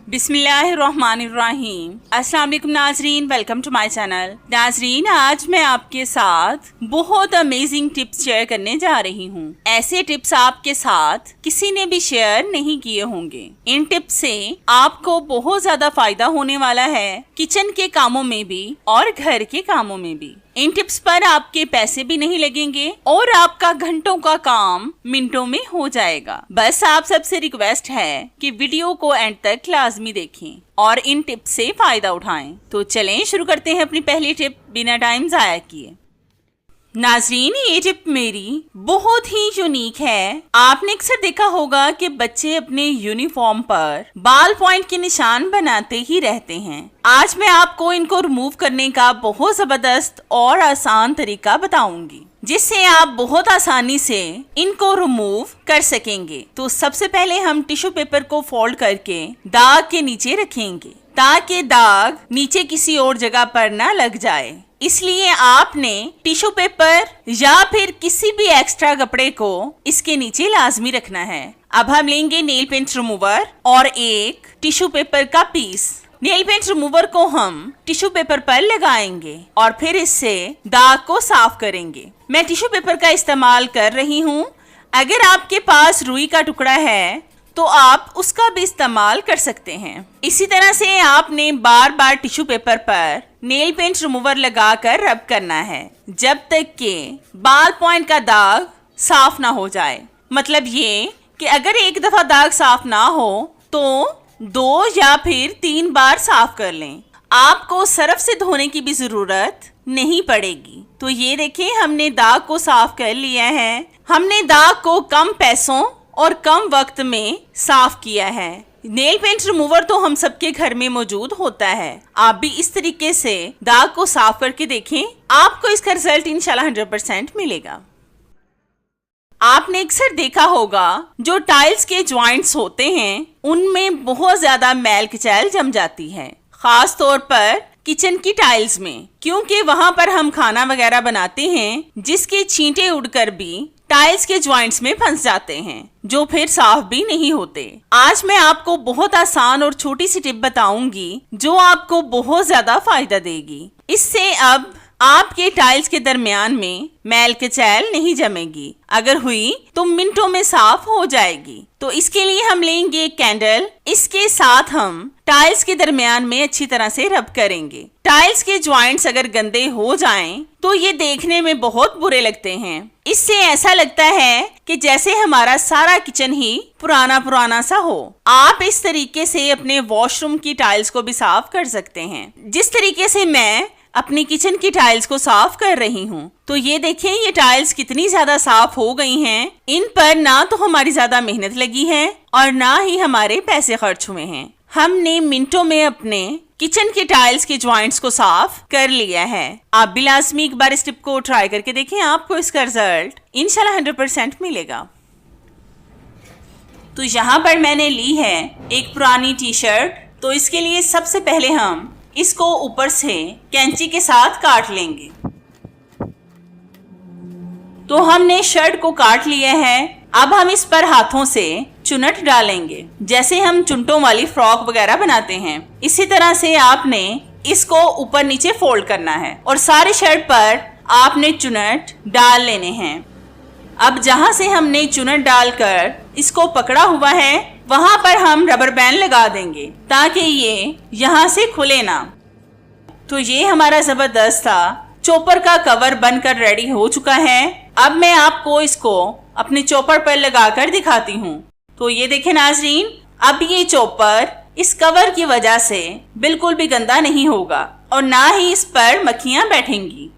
बिस्मिल्लाहिर्रहमानिर्रहीम। अस्सलाम वालेकुम नाजरीन, वेलकम टू माय चैनल। नाजरीन, आज मैं आपके साथ बहुत अमेजिंग टिप्स शेयर करने जा रही हूँ। ऐसे टिप्स आपके साथ किसी ने भी शेयर नहीं किए होंगे। इन टिप्स से आपको बहुत ज्यादा फायदा होने वाला है, किचन के कामों में भी और घर के कामों में भी। इन टिप्स पर आपके पैसे भी नहीं लगेंगे और आपका घंटों का काम मिनटों में हो जाएगा। बस आप सबसे रिक्वेस्ट है कि वीडियो को एंड तक लाजमी देखें और इन टिप्स से फायदा उठाएं। तो चलें शुरू करते हैं अपनी पहली टिप बिना टाइम जाया किए। नाजरीन, ये टिप मेरी बहुत ही यूनिक है। आपने अक्सर देखा होगा कि बच्चे अपने यूनिफॉर्म पर बाल पॉइंट के निशान बनाते ही रहते हैं। आज मैं आपको इनको रिमूव करने का बहुत जबरदस्त और आसान तरीका बताऊंगी, जिससे आप बहुत आसानी से इनको रिमूव कर सकेंगे। तो सबसे पहले हम टिश्यू पेपर को फोल्ड करके दाग के नीचे रखेंगे, ताकि दाग नीचे किसी और जगह पर ना लग जाए। इसलिए आपने टिश्यू पेपर या फिर किसी भी एक्स्ट्रा कपड़े को इसके नीचे लाजमी रखना है। अब हम लेंगे नेल पेंट रिमूवर और एक टिश्यू पेपर का पीस। नेल पेंट रिमूवर को हम टिश्यू पेपर पर लगाएंगे और फिर इससे दाग को साफ करेंगे। मैं टिश्यू पेपर का इस्तेमाल कर रही हूँ। अगर आपके पास रुई का टुकड़ा है तो आप उसका भी इस्तेमाल कर सकते हैं। इसी तरह से आपने बार बार टिश्यू पेपर पर नेल पेंट रिमूवर लगाकर रब करना है, जब तक कि बाल पॉइंट का दाग साफ ना हो जाए। मतलब ये कि अगर एक दफा दाग साफ ना हो तो 2 या फिर 3 बार साफ कर लें। आपको सर्फ से धोने की भी जरूरत नहीं पड़ेगी। तो ये देखें, हमने दाग को साफ कर लिया है। हमने दाग को कम पैसों और कम वक्त में साफ किया है। नेल पेंट रिमूवर तो हम सबके घर में मौजूद होता है। आप भी इस तरीके से दाग को साफ करके देखें, आपको इसका रिजल्ट इंशाल्लाह 100% मिलेगा। आपने अक्सर देखा होगा जो टाइल्स के जॉइंट्स होते हैं उनमें बहुत ज्यादा मैल कुचैल जम जाती है, खास तौर पर किचन की टाइल्स में, क्योंकि वहां पर हम खाना वगैरह बनाते हैं, जिसके छींटे उड़कर भी टाइल्स के जॉइंट्स में फंस जाते हैं, जो फिर साफ भी नहीं होते। आज मैं आपको बहुत आसान और छोटी सी टिप बताऊंगी जो आपको बहुत ज्यादा फायदा देगी। इससे अब आपके टाइल्स के दरमियान में मैल कुचैल नहीं जमेगी। अगर हुई तो मिनटों में साफ हो जाएगी। तो इसके लिए हम लेंगे एक कैंडल। इसके साथ हम टाइल्स के दरमियान में अच्छी तरह से रब करेंगे। टाइल्स के जॉइंट्स अगर गंदे हो जाएं तो ये देखने में बहुत बुरे लगते हैं। इससे ऐसा लगता है कि जैसे हमारा सारा किचन ही पुराना पुराना सा हो। आप इस तरीके से अपने वॉशरूम की टाइल्स को भी साफ कर सकते हैं, जिस तरीके से मैं अपनी किचन की टाइल्स को साफ कर रही हूँ। तो ये देखें, ये टाइल्स कितनी ज्यादा साफ हो गई हैं। इन पर ना तो हमारी ज्यादा मेहनत लगी है और ना ही हमारे पैसे खर्च हुए हैं। हमने मिनटों में अपने किचन के टाइल्स के जॉइंट्स को साफ कर लिया है। आप भी लाजमी एक बार इस टिप को ट्राई करके देखें, आपको इसका रिजल्ट इंशाल्लाह 100% मिलेगा। तो यहाँ पर मैंने ली है एक पुरानी टी शर्ट। तो इसके लिए सबसे पहले हम इसको ऊपर से कैंची के साथ काट लेंगे। तो हमने शर्ट को काट लिया है। अब हम इस पर हाथों से चुनट डालेंगे, जैसे हम चुनटों वाली फ्रॉक वगैरह बनाते हैं। इसी तरह से आपने इसको ऊपर नीचे फोल्ड करना है और सारी शर्ट पर आपने चुनट डाल लेने हैं। अब जहां से हमने चुनट डालकर इसको पकड़ा हुआ है, वहां पर हम रबर बैंड लगा देंगे ताकि ये यहाँ से खुले ना। तो ये हमारा जबरदस्त सा चॉपर का कवर बनकर रेडी हो चुका है। अब मैं आपको इसको अपने चॉपर पर लगाकर दिखाती हूँ। तो ये देखें नाजरीन, अब ये चॉपर इस कवर की वजह से बिल्कुल भी गंदा नहीं होगा और ना ही इस पर मक्खियां बैठेंगी।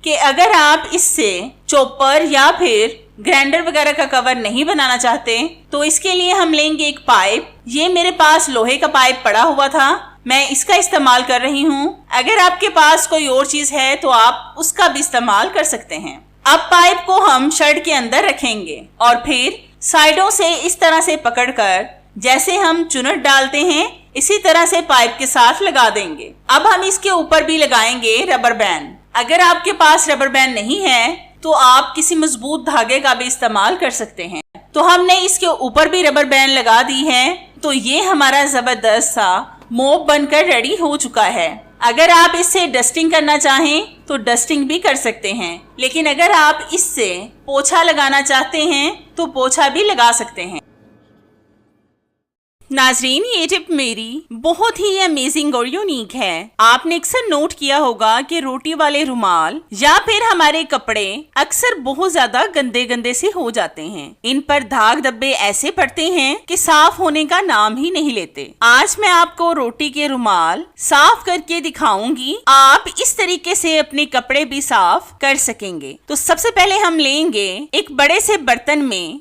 कि अगर आप इससे चॉपर या फिर ग्राइंडर वगैरह का कवर नहीं बनाना चाहते तो इसके लिए हम लेंगे एक पाइप। ये मेरे पास लोहे का पाइप पड़ा हुआ था, मैं इसका इस्तेमाल कर रही हूँ। अगर आपके पास कोई और चीज है तो आप उसका भी इस्तेमाल कर सकते हैं। अब पाइप को हम शर्ट के अंदर रखेंगे और फिर साइडों से इस तरह से पकड़कर जैसे हम चुनट डालते हैं इसी तरह से पाइप के साथ लगा देंगे। अब हम इसके ऊपर भी लगाएंगे रबर बैंड। अगर आपके पास रबर बैंड नहीं है तो आप किसी मजबूत धागे का भी इस्तेमाल कर सकते हैं। तो हमने इसके ऊपर भी रबर बैंड लगा दी है। तो ये हमारा जबरदस्त सा मोप बनकर रेडी हो चुका है। अगर आप इससे डस्टिंग करना चाहें तो डस्टिंग भी कर सकते हैं, लेकिन अगर आप इससे पोछा लगाना चाहते हैं तो पोछा भी लगा सकते हैं। नाजरीन, ये टिप मेरी बहुत ही अमेजिंग और यूनिक है। आपने अक्सर नोट किया होगा कि रोटी वाले रुमाल या फिर हमारे कपड़े अक्सर बहुत ज्यादा गंदे गंदे से हो जाते हैं। इन पर दाग धब्बे ऐसे पड़ते हैं कि साफ होने का नाम ही नहीं लेते। आज मैं आपको रोटी के रुमाल साफ करके दिखाऊंगी। आप इस तरीके से अपने कपड़े भी साफ कर सकेंगे। तो सबसे पहले हम लेंगे एक बड़े से बर्तन में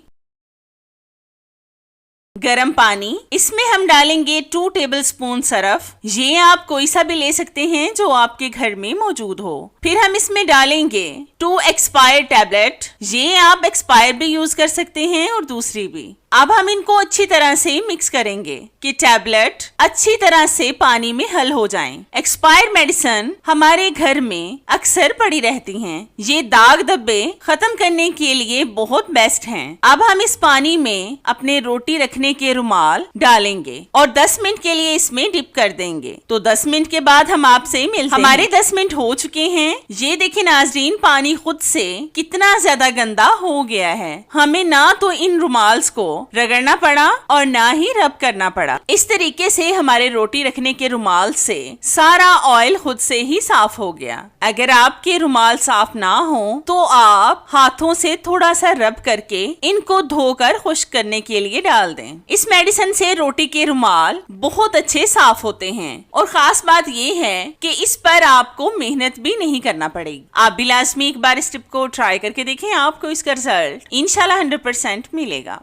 गरम पानी। इसमें हम डालेंगे 2 टेबलस्पून सरफ। ये आप कोई सा भी ले सकते हैं जो आपके घर में मौजूद हो। फिर हम इसमें डालेंगे 2 एक्सपायर्ड टैबलेट। ये आप एक्सपायर भी यूज कर सकते हैं और दूसरी भी। अब हम इनको अच्छी तरह से मिक्स करेंगे कि टैबलेट अच्छी तरह से पानी में हल हो जाएं। एक्सपायर्ड मेडिसिन हमारे घर में अक्सर पड़ी रहती हैं। ये दाग धब्बे खत्म करने के लिए बहुत बेस्ट हैं। अब हम इस पानी में अपने रोटी रखने के रुमाल डालेंगे और 10 मिनट के लिए इसमें डिप कर देंगे। तो 10 मिनट के बाद हम आपसे मिलते हैं। हमारे 10 मिनट हो चुके हैं। ये देखिए नाजरीन, पानी खुद से कितना ज्यादा गंदा हो गया है। हमें ना तो इन रुमाल्स को रगड़ना पड़ा और ना ही रब करना पड़ा। इस तरीके से हमारे रोटी रखने के रुमाल से सारा ऑयल खुद से ही साफ हो गया। अगर आपके रुमाल साफ ना हो तो आप हाथों से थोड़ा सा रब करके इनको धोकर खुश्क करने के लिए डाल दें। इस मेडिसिन से रोटी के रुमाल बहुत अच्छे साफ होते हैं और खास बात ये है कि इस पर आपको मेहनत भी नहीं करना पड़ेगी। आप भी लाजमी एक बार इस टिप को ट्राई करके देखें, आपको इसका रिजल्ट इंशाल्लाह 100% मिलेगा।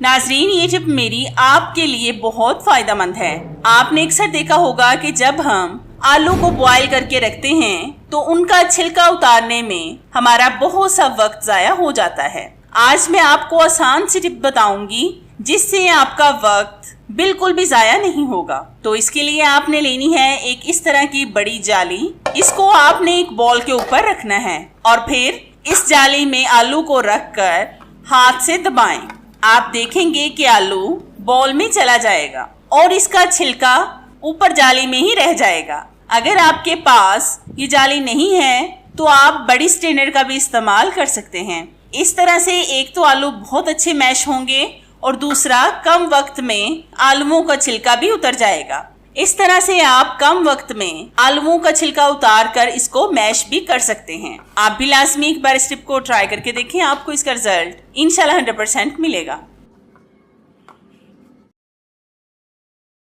नाजरीन, ये टिप मेरी आपके लिए बहुत फायदेमंद है। आपने अक्सर देखा होगा कि जब हम आलू को बॉईल करके रखते हैं तो उनका छिलका उतारने में हमारा बहुत सा वक्त जाया हो जाता है। आज मैं आपको आसान सी टिप बताऊंगी जिससे आपका वक्त बिल्कुल भी जाया नहीं होगा। तो इसके लिए आपने लेनी है एक इस तरह की बड़ी जाली। इसको आपने एक बॉल के ऊपर रखना है और फिर इस जाली में आलू को रखकर हाथ से दबाएं। आप देखेंगे कि आलू बॉल में चला जाएगा और इसका छिलका ऊपर जाली में ही रह जाएगा। अगर आपके पास ये जाली नहीं है तो आप बड़ी स्ट्रेनर का भी इस्तेमाल कर सकते हैं। इस तरह से एक तो आलू बहुत अच्छे मैश होंगे और दूसरा कम वक्त में आलूओं का छिलका भी उतर जाएगा। इस तरह से आप कम वक्त में आलूओं का छिलका उतार कर इसको मैश भी कर सकते हैं। आप भी लाजमी एक बार इस टिप को ट्राई करके देखें, आपको इसका रिजल्ट इंशाल्लाह 100% मिलेगा।